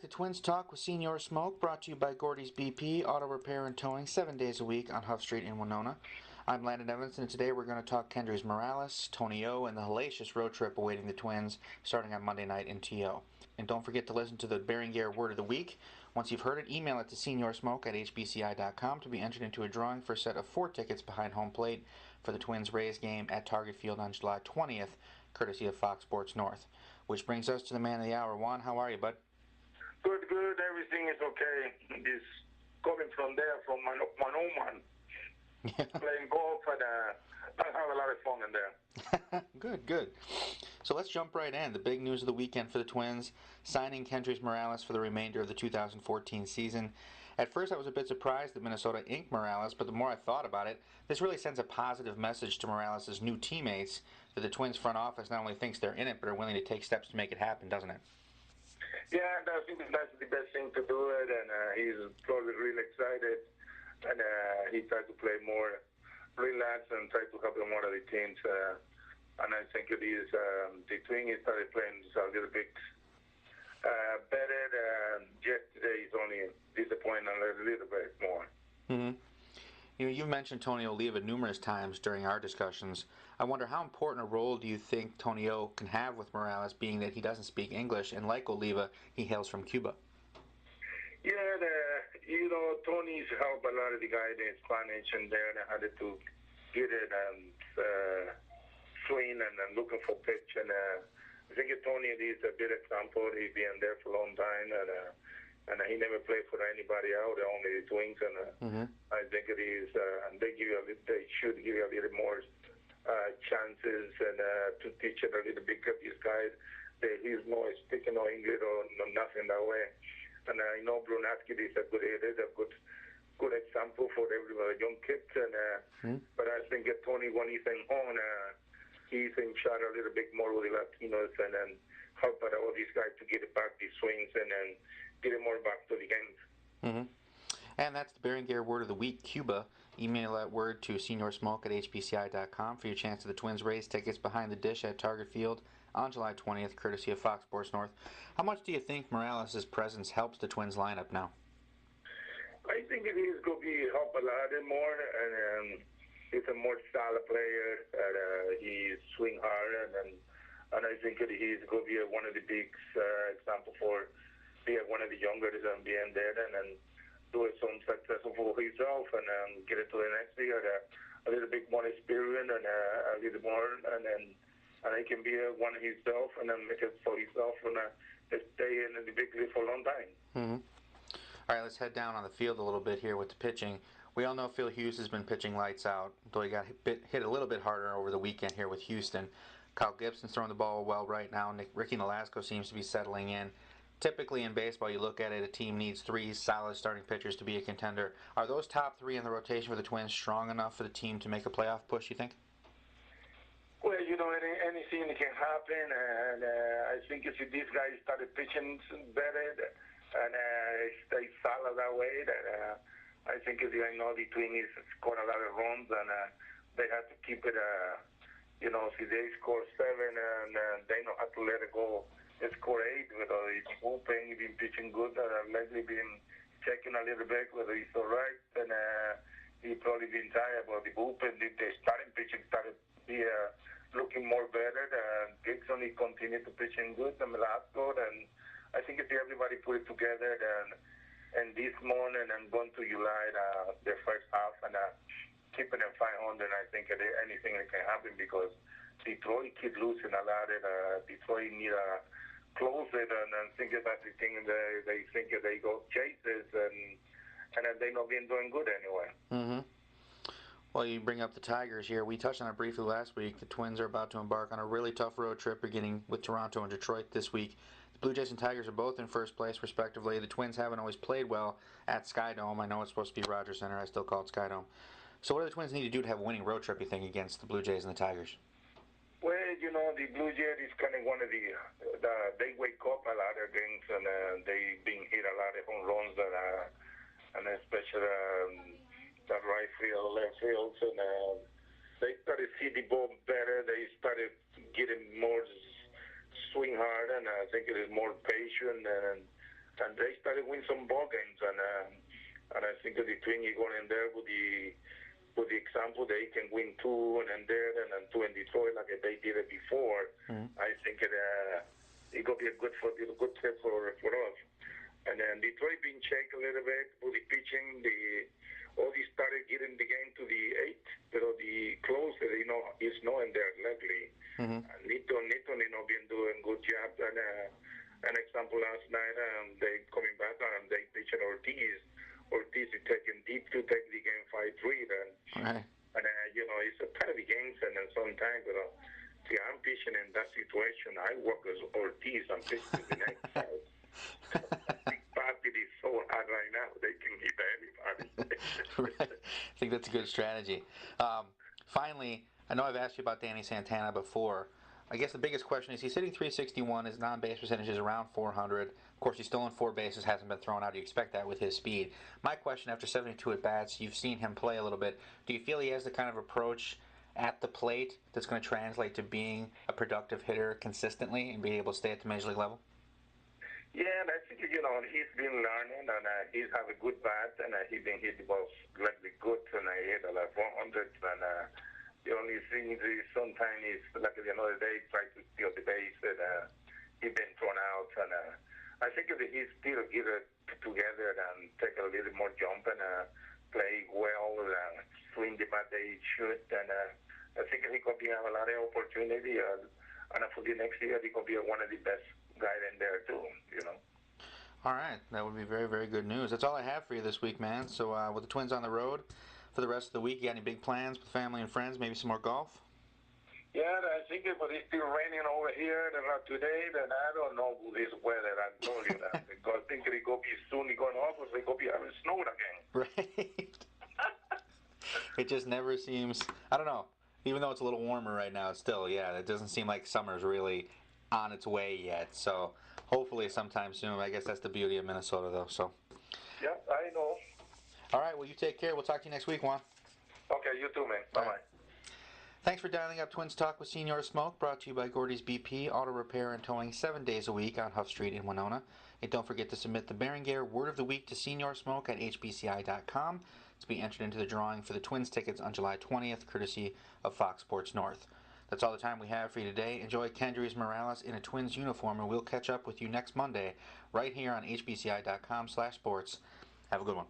to Twins Talk with Senor Smoke, brought to you by Gordy's BP, Auto Repair and Towing, 7 days a week on Huff Street in Winona. I'm Landon Evans, and today we're going to talk Kendrys Morales, Tony O, and the hellacious road trip awaiting the Twins starting on Monday night in TO. And don't forget to listen to the Berenguer Word of the Week. Once you've heard it, email it to seniorsmoke@hbci.com to be entered into a drawing for a set of 4 tickets behind home plate for the Twins-Rays game at Target Field on July 20th, courtesy of Fox Sports North. Which brings us to the man of the hour. Juan, how are you, bud? Good. Everything is okay. Just coming from there, from Oman, playing golf, and I have a lot of fun in there. Good. So let's jump right in. The big news of the weekend for the Twins, signing Kendrys Morales for the remainder of the 2014 season. At first, I was a bit surprised that Minnesota inked Morales, but the more I thought about it, this really sends a positive message to Morales' new teammates that the Twins front office not only thinks they're in it, but are willing to take steps to make it happen, doesn't it? Yeah, I think that's the best thing to do it, and he's probably really excited, and he tried to play more relaxed and try to help one of the teams. And I think it is the Twins started playing just a little bit better. Yesterday is only disappointing a little bit more. Mm-hmm. You mentioned Tony Oliva numerous times during our discussions. I wonder how important a role do you think Tony O can have with Morales, being that he doesn't speak English, and like Oliva, he hails from Cuba? Yeah, Tony's helped a lot of the guys in Spanish, and then I had to get it and swing and looking for pitch. And I think Tony is a good example. He's been there for a long time, and he never played for anybody out, only the Twins. And I think it is, and they should give you a little more chances and to teach it a little bit of these guys. He's not speaking no English or nothing that way. And I know Brunatsky is a good hitter, a good example for everybody, young kids. And but I think Tony, when he's in home, he's in charge a little bit more with the Latinos and help all these guys to get it back the swings and then get it more back to the games. Mm-hmm. And that's the Berenguer Word of the Week, Cuba. Email that word to seniorsmoke@hbci.com for your chance to the Twins-Rays tickets behind the dish at Target Field on July 20th, courtesy of Fox Sports North. How much do you think Morales' presence helps the Twins lineup now? I think it is going to help a lot more, and he's a more solid player, and he swing hard, and I think that he's going to be one of the big example for being one of the younger and being there and do some successful for himself and get it to the next year. A little bit more experience and a little more, and he can be one of himself and then make it for himself and stay in the big league for a long time. Mm-hmm. All right, let's head down on the field a little bit here with the pitching. We all know Phil Hughes has been pitching lights out, though he got hit a little bit harder over the weekend here with Houston. Kyle Gibson's throwing the ball well right now. Ricky Nolasco seems to be settling in. Typically in baseball, you look at it, a team needs 3 solid starting pitchers to be a contender. Are those top 3 in the rotation for the Twins strong enough for the team to make a playoff push, you think? Well, anything can happen, and I think if these guys started pitching better and stay solid that way, that I think the Twins score a lot of runs, and they have to keep it, if they score 7 and they don't have to let it go, they score 8, whether it's bullpen, he's been pitching good, lately been checking a little bit whether he's all right, and he's probably been tired, but the bullpen, the starting pitching started to be looking more better. Gibson, he continued to pitching good, and Velasco, and I think if everybody put it together, and this morning and going to July, the first half, and keeping them 500, I think anything that can happen because Detroit keep losing a lot, and Detroit need a close it, and I think that's the thing they think they go chases, and they not been doing good anyway. Mm-hmm. Well, you bring up the Tigers here. We touched on it briefly last week. The Twins are about to embark on a really tough road trip beginning with Toronto and Detroit this week. The Blue Jays and Tigers are both in first place, respectively. The Twins haven't always played well at Skydome. I know it's supposed to be Rogers Center. I still call it Skydome. So what do the Twins need to do to have a winning road trip, you think, against the Blue Jays and the Tigers? Well, the Blue Jays is kind of one of they wake up a lot of games, and they've been hit a lot of home runs, and especially the right field, left field, and they started to see the ball better. They started getting more swing hard, and I think it is more patient, and and they started winning some ball games, and I think that the Twins are going in there with the example they can win two and then there and then two in Detroit like they did it before. I think it gonna be a good trip for us. And then Detroit being checked a little bit with the pitching. All they started getting the game to the eighth, but the close is not in there lately. And Nito, been doing good job. And an example last night, they coming back and they pitched Ortiz. Ortiz is taking deep to take the game 5-3 then. Right. And it's a part of the game, and then sometimes, see, I'm pitching in that situation. I work as Ortiz and pitch to the next side. Bobby is so hard right now. They can hit anybody. Right. I think that's a good strategy. Finally, I know I've asked you about Danny Santana before. I guess the biggest question is he's hitting .361. His non-base percentage is around .400. Of course, he's stolen 4 bases, hasn't been thrown out. You expect that with his speed. My question, after 72 at-bats, you've seen him play a little bit. Do you feel he has the kind of approach at the plate that's going to translate to being a productive hitter consistently and being able to stay at the major league level? Yeah, and I think, he's been learning, and he's have a good bat, and he's been hit the ball really good, and he hit like 400, and the only thing is sometimes is, like the other day, try to steal the base, and he's been thrown out, and I think that he still get it together and take a little more jump and play well and swing the bat they should, and I think he could have a lot of opportunity, and for the next year, he could be one of the best guys in there too, All right, that would be very, very good news. That's all I have for you this week, man. So with the Twins on the road for the rest of the week, you got any big plans with family and friends? Maybe some more golf? Yeah, I think it, but it's still raining over here today, and I don't know with this weather. I told you that because I think it go be soon. It's going off, it's going to be having snow again. Right. It just never seems. I don't know. Even though it's a little warmer right now, it's still, it doesn't seem like summer's really on its way yet. So hopefully sometime soon. I guess that's the beauty of Minnesota, though. So. Yeah, I know. All right. Well, you take care. We'll talk to you next week, Juan. Okay, you too, man. Bye-bye. Right. Thanks for dialing up Twins Talk with Senor Smoke, brought to you by Gordy's BP, auto repair and towing 7 days a week on Huff Street in Winona. And don't forget to submit the Berenguer Word of the Week to Senor Smoke at hbci.com to be entered into the drawing for the Twins tickets on July 20th, courtesy of Fox Sports North. That's all the time we have for you today. Enjoy Kendrys Morales in a Twins uniform, and we'll catch up with you next Monday right here on hbci.com/sports. Have a good one.